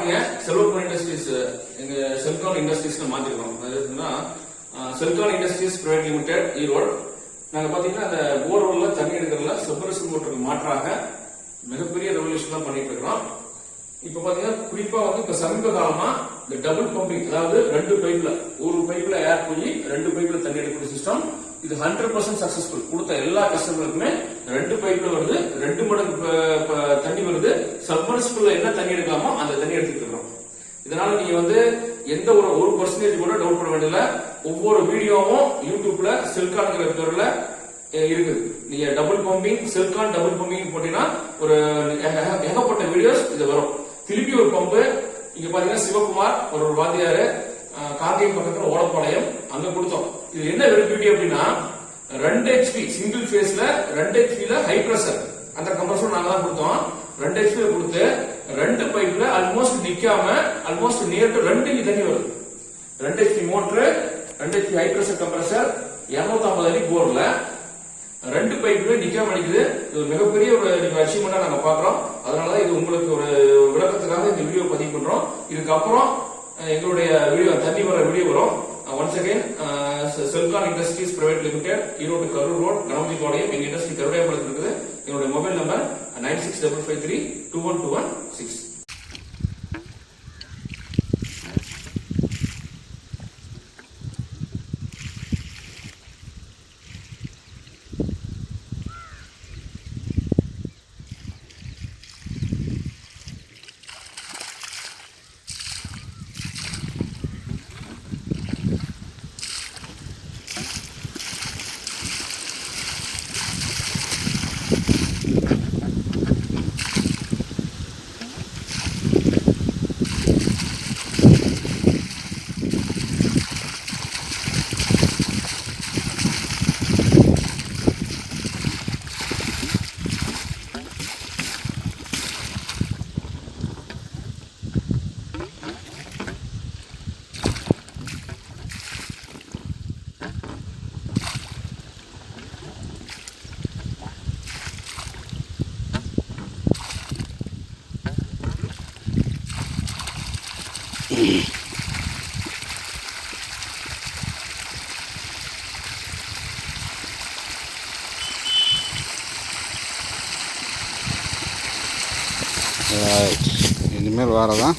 பாருங்க செல்வகுமார் இண்டஸ்ட்ரீஸ் எங்க செல்கான் இண்டஸ்ட்ரீஸ்ல மாத்திருக்கோம். அதுன்னா Selcon industries private limited Erode. நாங்க பாத்தீங்கன்னா அந்த போர்வெல்ல தண்ணி எடுக்கிறதுல சப்மர்சிபிள் மோட்டருக்கு மாற்றாக மிகப்பெரிய ரெவல்யூஷன் தான் பண்ணிட்டு இருக்கிறோம். இப்ப பாத்தீங்கன்னா குறிப்பா இப்ப சமீப காலமா இந்த டபுள் பம்பிங், அதாவது 2 பைப்ல, ஒரு பைப்ல ஏர் போய் 2 பைப்ல தண்ணி எடுக்கக்கூடிய சிஸ்டம். இது 100% சக்சஸ்ஃபுல். கொடுத்த எல்லா கஸ்டமருக்குமே 2 பைப்ல வருது, 2 மடங்கு தண்ணி வருது. சப்மர்சிபிள்ல என்ன தண்ணி எடுக்கலாமோ அந்த தண்ணி எடுத்துட்டு இருக்கோம். இதனால நீங்க எந்த ஒரு பர்சன்டேஜ் கூட டவுட் பண்ண வேண்டியதில்ல. ஒவ்வொரு வீடியோவும் யூடியூப்ல செல்கான்ங்கிற பேர்ல இருக்குது. நீங்க double pumping, Celkon double pumping போட்டீங்கன்னா ஒரு ஏகப்பட்ட வீடியோஸ் இது வரும். திருப்பி ஒரு பம்பு இங்க பாத்தீங்கன்னா சிவகுமார் ஒரு வாத்தியாரு காங்கேயம் பக்கத்துல ஓலப்பாளையம் அங்க கொடுத்தோம். இது என்ன பியூட்டி அப்படின்னா 2 HP சிங்கிள் பேஸ்ல 2 HP ஹை பிரஷர் அந்த கம்ப்ரஸர் நாங்க தான் கொடுத்தோம். 2 HP கொடுத்து 2 பைப்ல ஆல்மோஸ்ட் நிக்காம ஆல்மோஸ்ட் நியர் டு 2 இன்ச் தண்ணி வருது. 2 HP motor, 2 HP high pressure compressor, 250 அடி போர்ல 2 பைப்ல நிக்காம அடிக்குது. இது மிகப்பெரிய ஒரு அச்சீவ்மெண்டா நாங்க பாக்குறோம். அதனாலதான் இது உங்களுக்கு ஒரு விளக்கத்துக்காக இந்த வீடியோ பதிவு பண்றோம். இதுக்கப்புறம் எங்களுடைய வீடியோ தண்ணி வர வீடியோ வரும். Once again Selcon industries private limited, Erode Karur road, Ganapathi Palayam. எங்க இண்டஸ்ட்ரி கருடையாபாளையத்தில் இருக்குது. என்னுடைய மொபைல் நம்பர் 9655321216. இனிமேல் வரதான்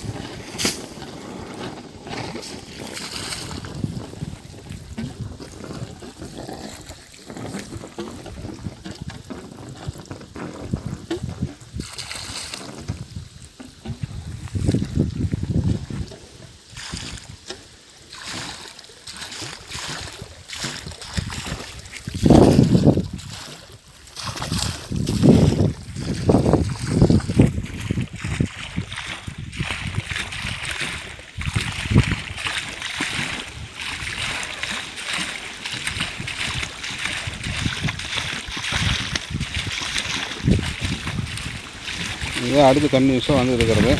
இது அடுத்து கன்டினியூஸாக வந்து இருக்கிறது.